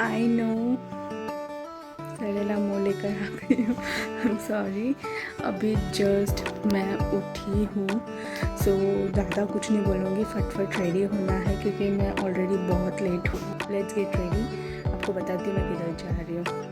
I know सरेला मुँह लेकर आ गई हूँ। I am sorry. अभी जस्ट मैं उठी हूँ, सो ज़्यादा कुछ नहीं बोलूँगी, फटफट रेडी होना है क्योंकि मैं ऑलरेडी बहुत लेट हूँ। Let's get ready. आपको बताती हूँ मैं किधर जा रही हूँ।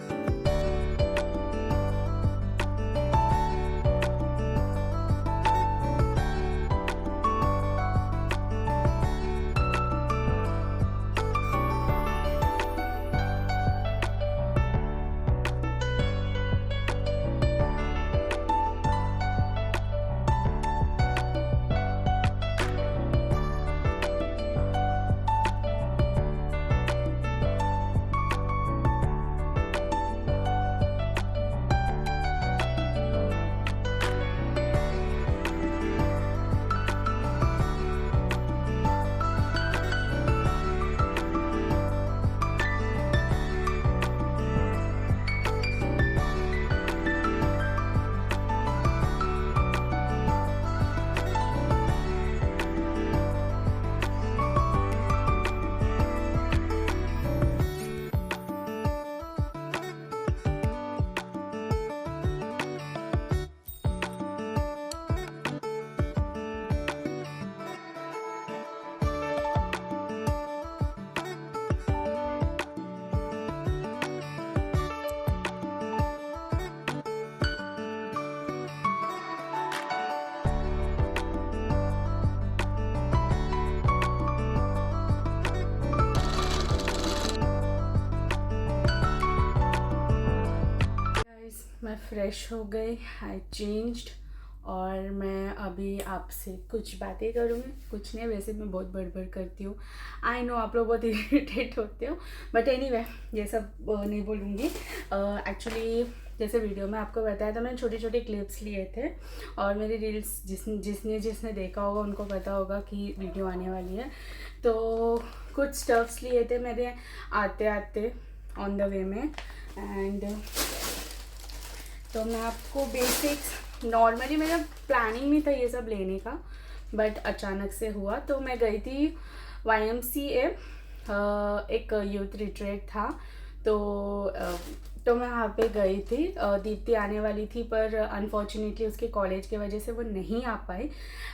मैं फ़्रेश हो गई, आई चेंज्ड और मैं अभी आपसे कुछ बातें करूँगी। कुछ नहीं, वैसे मैं बहुत बड़बड़ करती हूँ। आई नो आप लोग बहुत इरिटेट होते हो, बट एनीवे ये सब नहीं बोलूँगी। एक्चुअली जैसे वीडियो में आपको बताया था, मैंने छोटे छोटे क्लिप्स लिए थे और मेरी रील्स जिसने देखा होगा उनको पता होगा कि वीडियो आने वाली है। तो कुछ स्टफ्स लिए थे मेरे आते आते ऑन द वे में, एंड तो मैं आपको बेसिक्स नॉर्मली मेरा प्लानिंग नहीं था ये सब लेने का, बट अचानक से हुआ। तो मैं गई थी YMCA, एक यूथ रिट्रीट था, तो मैं वहाँ पे गई थी। दीप्ति आने वाली थी पर अनफॉर्चुनेटली उसके कॉलेज की वजह से वो नहीं आ पाई।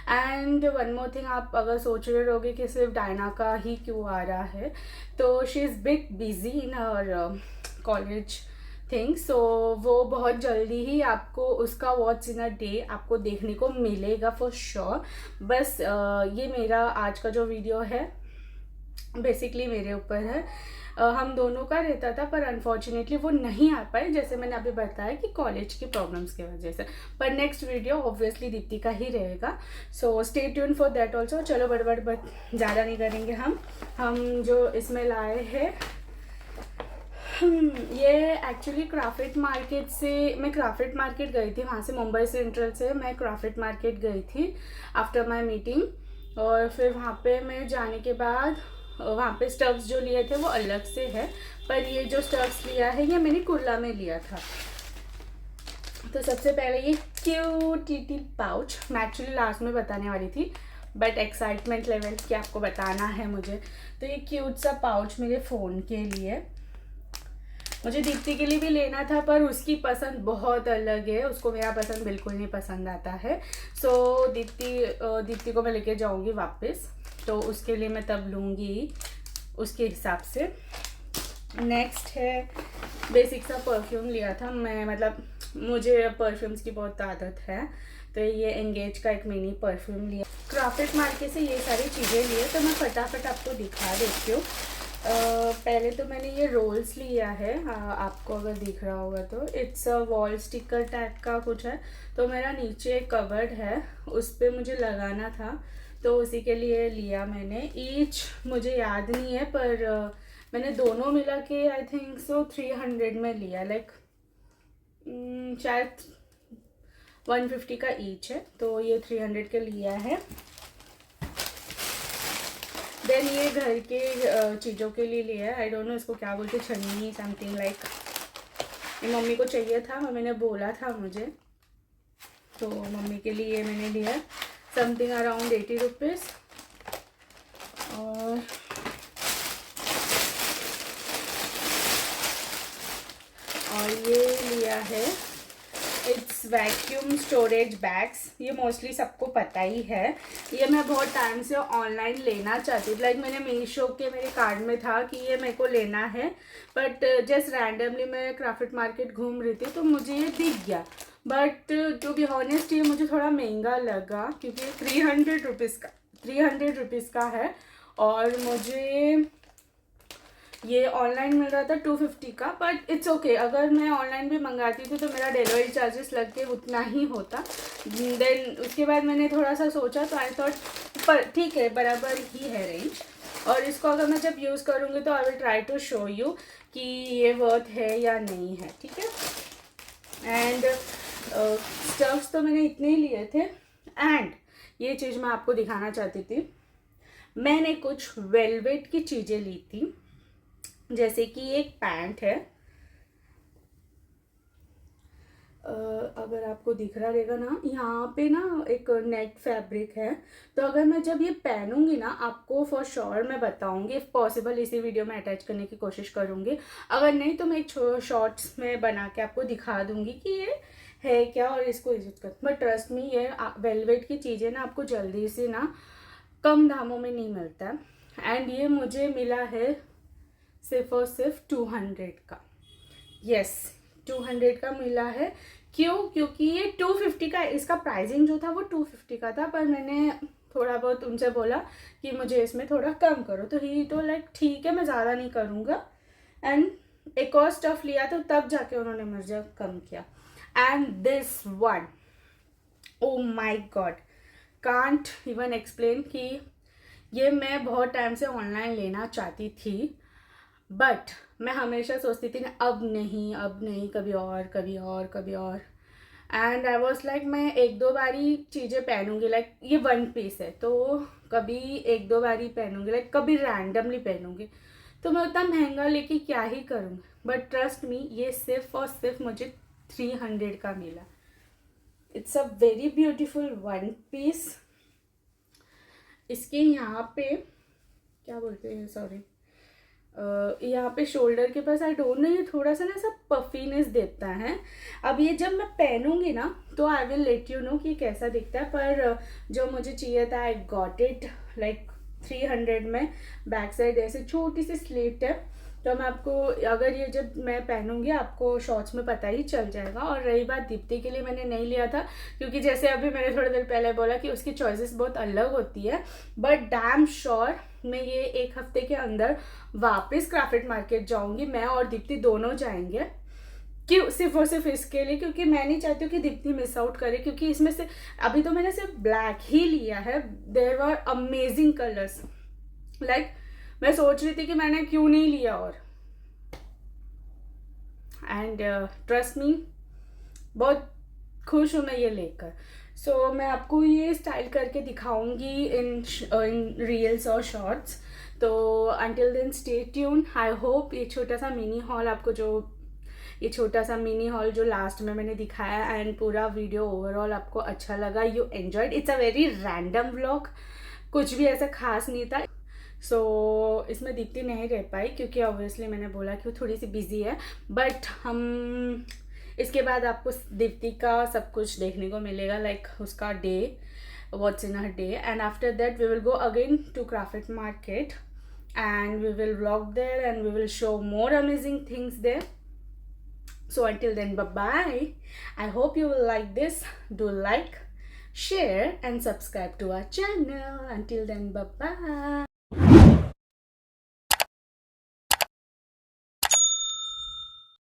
एंड वन मोर थिंग, आप अगर सोच रहे होगे कि सिर्फ डायना का ही क्यों आ रहा है, तो she is bit busy in her college thing. So वो बहुत जल्दी ही आपको उसका व्हाट्स इन अ डे आपको देखने को मिलेगा फॉर श्योर। बस ये मेरा आज का जो वीडियो है बेसिकली मेरे ऊपर है। हम दोनों का रहता था पर अनफॉर्चुनेटली वो नहीं आ पाए, जैसे मैंने अभी बताया कि कॉलेज की प्रॉब्लम्स की वजह से। पर नेक्स्ट वीडियो ऑब्वियसली दीप्ति का ही रहेगा, so stay tune for that also. चलो बड़बड़ ज़्यादा नहीं करेंगे। हम जो इसमें लाए हैं, ये एक्चुअली क्राफ्ट मार्केट से, मैं क्राफ्ट मार्केट गई थी, वहाँ से मुंबई सेंट्रल से मैं क्राफ्ट मार्केट गई थी आफ्टर माय मीटिंग। और फिर वहाँ पे मैं जाने के बाद वहाँ पे स्टफ्स जो लिए थे वो अलग से है, पर ये जो स्टफ्स लिया है ये मैंने कुर्ला में लिया था। तो सबसे पहले ये क्यूट लिटिल पाउच, मैं एक्चुअली लास्ट में बताने वाली थी बट एक्साइटमेंट लेवल कि आपको बताना है मुझे। तो ये क्यूट सा पाउच मेरे फ़ोन के लिए, मुझे दीप्ति के लिए भी लेना था पर उसकी पसंद बहुत अलग है, उसको मेरा पसंद बिल्कुल नहीं पसंद आता है। सो दीप्ति को मैं लेके जाऊंगी वापस, तो उसके लिए मैं तब लूँगी उसके हिसाब से। नेक्स्ट है बेसिक सा परफ्यूम लिया था मैं, मतलब मुझे परफ्यूम्स की बहुत आदत है, तो ये एंगेज का एक मिनी परफ्यूम लिया। क्राफ्ट मार्केट से ये सारी चीज़ें लिए, तो मैं फटाफट आपको दिखा देती हूँ। पहले तो मैंने ये रोल्स लिया है, आपको अगर दिख रहा होगा तो it's a wall sticker type का कुछ है। तो मेरा नीचे कवर्ड है, उस पर मुझे लगाना था, तो उसी के लिए लिया मैंने। ईच मुझे याद नहीं है पर मैंने दोनों मिला के आई थिंक सो 300 में लिया, लाइक शायद 150 का ईच है, तो ये 300 के लिया है। देन ये घर के चीज़ों के लिए लिया है, आई डोंट नो इसको क्या बोलते, छन्नी समथिंग लाइक। ये मम्मी को चाहिए था, मम्मी ने बोला था मुझे, तो मम्मी के लिए मैंने लिया समथिंग अराउंड 80 रुपीज़। और वैक्यूम स्टोरेज बैग्स, ये मोस्टली सबको पता ही है। ये मैं बहुत टाइम से ऑनलाइन लेना चाहती हूँ, लाइक मैंने मीशो के मेरे कार्ड में था कि ये मेरे को लेना है, बट जस्ट रैंडमली मैं क्राफ्ट मार्केट घूम रही थी तो मुझे ये दिख गया। बट टू बी ऑनेस्ट ये मुझे थोड़ा महंगा लगा क्योंकि 300 रुपीज़ का है, और मुझे ये ऑनलाइन मिल रहा था 250 का। बट इट्स ओके, अगर मैं ऑनलाइन भी मंगाती थी तो मेरा डिलीवरी चार्जेस लग के उतना ही होता। देन उसके बाद मैंने थोड़ा सा सोचा तो आई थॉट पर ठीक है, बराबर ही है रेंज, और इसको अगर मैं जब यूज़ करूँगी तो I will try to show you कि ये वर्थ है या नहीं है, ठीक है। एंड स्टफ्स तो मैंने इतने ही लिए थे। एंड ये चीज़ मैं आपको दिखाना चाहती थी, मैंने कुछ वेलवेट की चीज़ें ली थी, जैसे कि एक पैंट है, अगर आपको दिख रहा रहेगा ना, यहाँ पे ना एक नेट फैब्रिक है, तो अगर मैं जब ये पहनूंगी ना आपको फॉर श्योर मैं बताऊंगी, इफ़ पॉसिबल इसी वीडियो में अटैच करने की कोशिश करूंगी, अगर नहीं तो मैं एक शॉर्ट्स में बना के आपको दिखा दूंगी कि ये है क्या और इसको यूज कर। बट ट्रस्ट मी, ये वेलवेट की चीज़ें ना आपको जल्दी से ना कम दामों में नहीं मिलता है। एंड ये मुझे मिला है सिर्फ और सिर्फ 200 का। यस, 200 का मिला है। क्यों? क्योंकि ये 250 का, इसका प्राइसिंग जो था वो 250 का था, पर मैंने थोड़ा बहुत उनसे बोला कि मुझे इसमें थोड़ा कम करो, तो ही तो लाइक ठीक है मैं ज़्यादा नहीं करूँगा। एंड एक और स्टफ़ लिया तो तब जाके उन्होंने मुझे कम किया। And this one, oh my God, can't even explain कि ये मैं बहुत टाइम से ऑनलाइन लेना चाहती थी, बट मैं हमेशा सोचती थी ना अब नहीं, कभी और। एंड आई वॉज लाइक मैं एक दो बारी चीज़ें पहनूंगी, लाइक ये 1 पीस है तो कभी एक दो बारी पहनूंगी, लाइक कभी रैंडमली पहनूंगी, तो मैं उतना महंगा लेके क्या ही करूँगी। बट ट्रस्ट मी, ये सिर्फ और सिर्फ मुझे 300 का मिला। It's a very beautiful 1 piece. इसके यहाँ पे क्या बोलते हैं, सॉरी, यहाँ पे शोल्डर के पास आई डोंट नो, ये थोड़ा सा ना सब पफीनेस देता है। अब ये जब मैं पहनूंगी ना तो I will let you know कि कैसा दिखता है, पर जो मुझे चाहिए था आई गॉट इट, लाइक 300 में। बैक साइड ऐसे छोटी सी स्लिट है, तो मैं आपको, अगर ये जब मैं पहनूंगी आपको शॉर्ट्स में पता ही चल जाएगा। और रही बात दीप्ति के लिए, मैंने नहीं लिया था क्योंकि जैसे अभी मैंने थोड़ी देर पहले बोला कि उसकी चॉइसेस बहुत अलग होती है, बट डैम श्योर मैं ये 1 हफ्ते के अंदर वापस क्राफ्ट मार्केट जाऊंगी, मैं और दीप्ति दोनों जाएंगे। क्यों? सिर्फ और सिर्फ इसके लिए, क्योंकि मैं नहीं चाहती हूँ कि दीप्ति मिस आउट करे, क्योंकि इसमें से अभी तो मैंने सिर्फ ब्लैक ही लिया है, there were amazing colours, like मैं सोच रही थी कि मैंने क्यों नहीं लिया। और एंड ट्रस्ट मी, बहुत खुश हूँ मैं ये लेकर। सो मैं आपको ये स्टाइल करके दिखाऊंगी इन रील्स और शॉर्ट्स, तो until then stay tuned. I hope ये छोटा सा मिनी हॉल आपको, ये छोटा सा मिनी हॉल जो लास्ट में मैंने दिखाया एंड पूरा वीडियो ओवरऑल आपको अच्छा लगा, you enjoyed. It's a very random vlog, कुछ भी ऐसा खास नहीं था। सो इसमें दीप्ति नहीं रह पाई क्योंकि ऑब्वियसली मैंने बोला कि वो थोड़ी सी बिजी है, बट हम इसके बाद आपको दीप्ति का सब कुछ देखने को मिलेगा, लाइक उसका day, what's in her day, and after that we will go again to craft market and we will vlog there and we will show more amazing things there. So until then, bye bye. I hope you will like this. Do like, share and subscribe to our channel. Until then, bye bye.